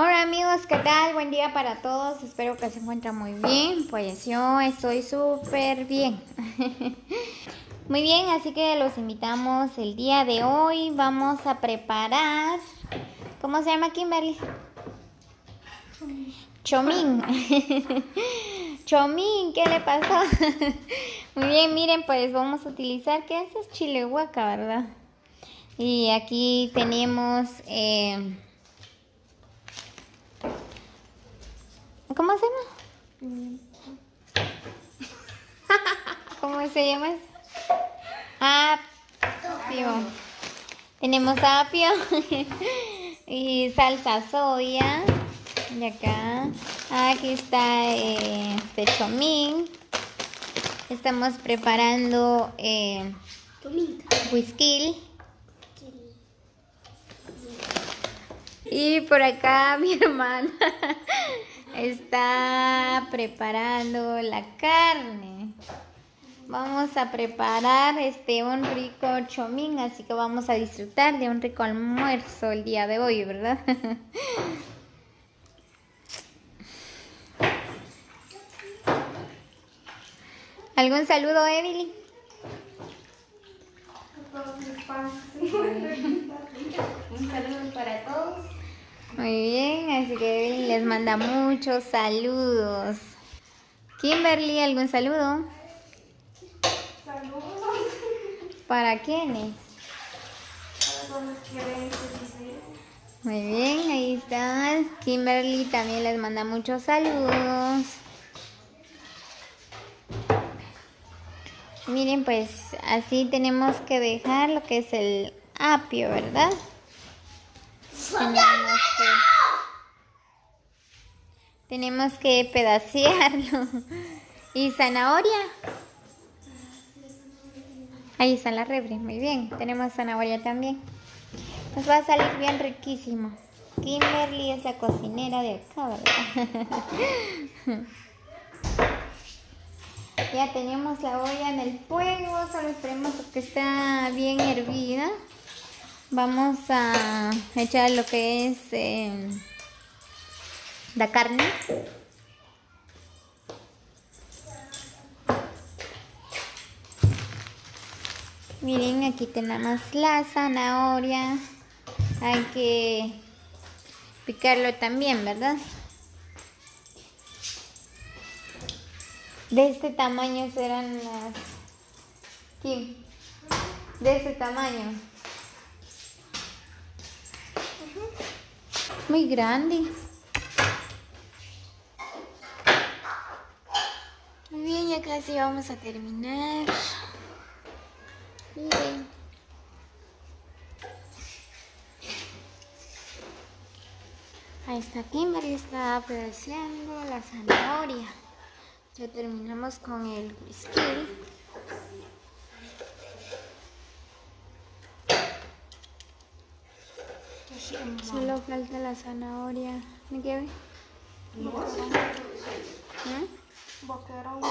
Hola amigos, ¿qué tal? Buen día para todos, espero que se encuentren muy bien. Pues yo estoy súper bien. Muy bien, así que los invitamos el día de hoy. Vamos a preparar, ¿cómo se llama, Kimberly? Chomín. Chomín, ¿qué le pasó? Muy bien, miren, pues vamos a utilizar, ¿qué es chile huaca, verdad? Y aquí tenemos ¿cómo se llama? ¿Cómo se llama? Apio. Tenemos apio y salsa soya. Y acá, aquí está este chomín. Estamos preparando whisky. Y por acá mi hermana está preparando la carne. Vamos a preparar un rico chomín, así que vamos a disfrutar de un rico almuerzo el día de hoy, ¿verdad? ¿Algún saludo, Emily? Un saludo para todos. Muy bien, así que Emily les manda muchos saludos. Kimberly, ¿algún saludo? Saludos. ¿Para quiénes? Para los que ven este video. Muy bien, ahí está. Kimberly también les manda muchos saludos. Miren, pues así tenemos que dejar lo que es el apio, ¿verdad? Tenemos que pedacearlo. ¿Y zanahoria? Ahí está la refri, muy bien. Tenemos zanahoria también. Nos va a salir bien riquísimo. Kimberly es la cocinera de acá, ¿verdad? Ya tenemos la olla en el fuego, solo esperemos que está bien hervida. Vamos a echar lo que es la carne. Miren, aquí tenemos la zanahoria. Hay que picarlo también, ¿verdad? De este tamaño serán las... Kim, de este tamaño. Muy grande. Muy bien, ya casi vamos a terminar. Miren. Ahí está Kimberly, está apreciando la zanahoria. Ya terminamos con el whisky. Solo falta la zanahoria. ¿Me quedé? Boquerón.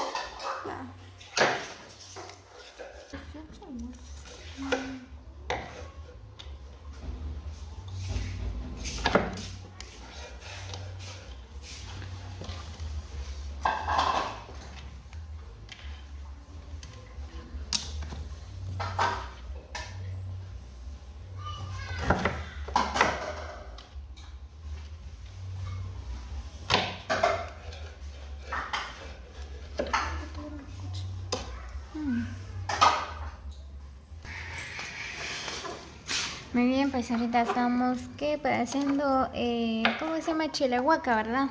Muy bien, pues ahorita estamos haciendo, ¿cómo se llama? Chile huaca, ¿verdad?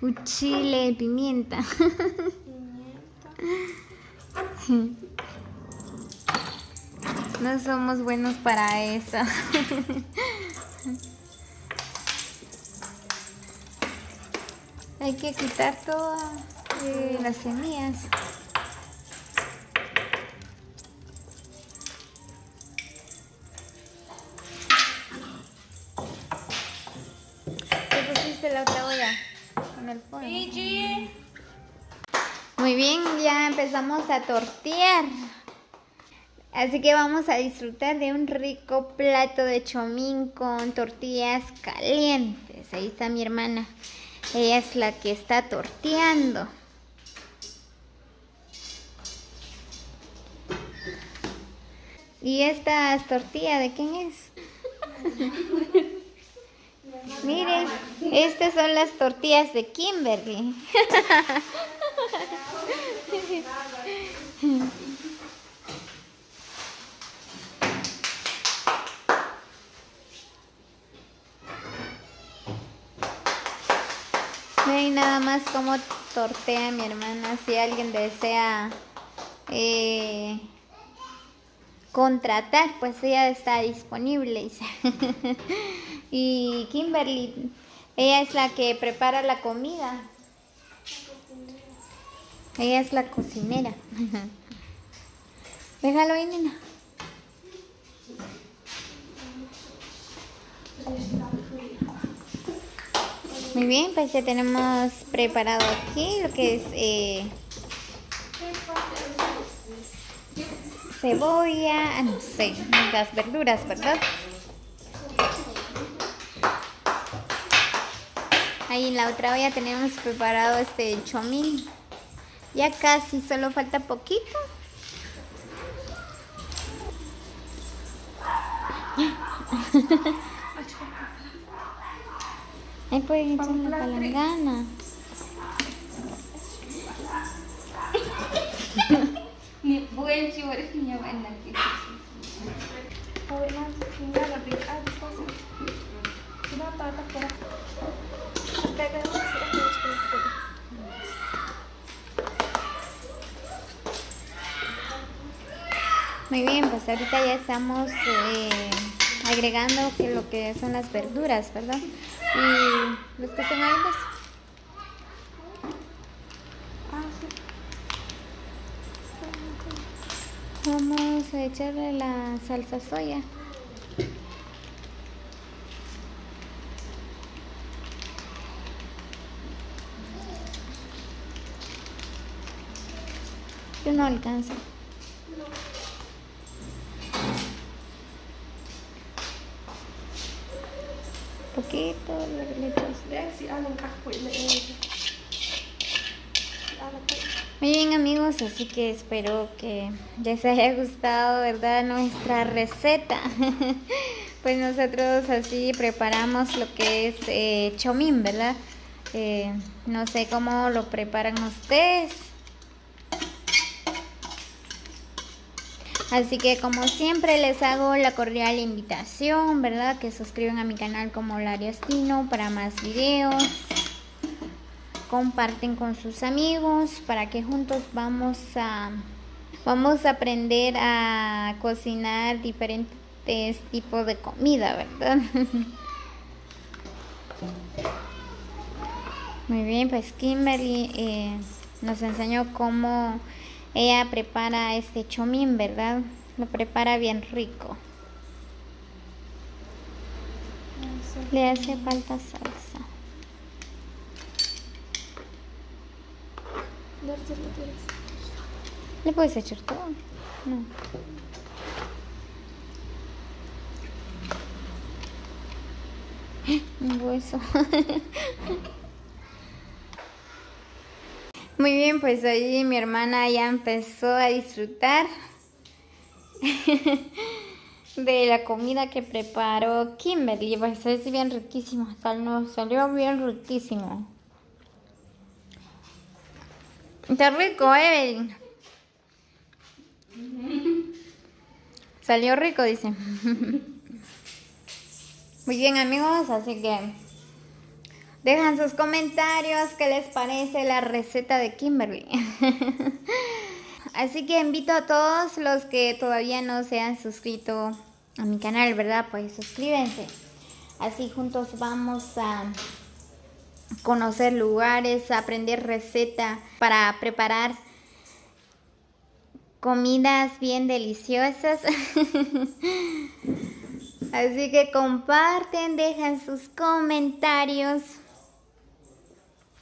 Un chile pimienta. No somos buenos para eso. Hay que quitar todas las semillas. ¿Qué pusiste la otra olla? En el fuego. Muy bien, ya empezamos a tortear. Así que vamos a disfrutar de un rico plato de chomín con tortillas calientes. pues ahí está mi hermana. Ella es la que está torteando. ¿Y esta tortilla de quién es? Miren, estas son las tortillas de Kimberly. Miren nada más cómo tortea mi hermana. Si alguien desea contratar, pues ella está disponible. Y Kimberly, ella es la que prepara la comida. Ella es la cocinera. Déjalo ahí, nena. Muy bien, pues ya tenemos preparado aquí lo que es cebolla, no sé, las verduras, ¿verdad? Ahí en la otra olla tenemos preparado este chomín. Ya casi, solo falta poquito. Ahí pueden echar la palangana. Muy bien, pues ahorita ya estamos agregando lo que son las verduras, ¿verdad? Y los que son ahí, pues. Vamos a echarle la salsa soya. Yo no alcanzo. Poquito le echas. Muy bien, amigos, así que espero que les haya gustado, ¿verdad?, nuestra receta. Pues nosotros así preparamos lo que es chomín, ¿verdad? No sé cómo lo preparan ustedes. Así que como siempre les hago la cordial invitación, ¿verdad?, que suscriban a mi canal como Laria Estino para más videos. Comparten con sus amigos para que juntos vamos a aprender a cocinar diferentes tipos de comida, ¿verdad? Muy bien, pues Kimberly nos enseñó cómo ella prepara este chomín, ¿verdad? Lo prepara bien rico. Le hace falta salsa. ¿Le puedes echar todo? No. Un hueso. Muy bien, pues ahí mi hermana ya empezó a disfrutar de la comida que preparó Kimberly. Pues es bien riquísimo, salió bien riquísimo. Está rico, Evelyn. Salió rico, dice. Muy bien, amigos, así que dejan sus comentarios qué les parece la receta de Kimberly. Así que invito a todos los que todavía no se han suscrito a mi canal, ¿verdad? Pues suscríbanse. Así juntos vamos a conocer lugares, aprender recetas para preparar comidas bien deliciosas. Así que comparten, dejan sus comentarios.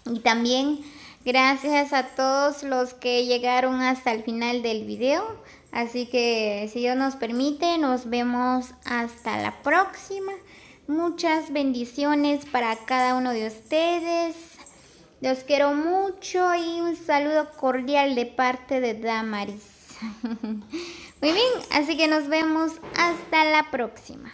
Y también gracias a todos los que llegaron hasta el final del video. Así que si Dios nos permite, nos vemos hasta la próxima. Muchas bendiciones para cada uno de ustedes. Los quiero mucho y un saludo cordial de parte de Damaris. Muy bien, así que nos vemos hasta la próxima.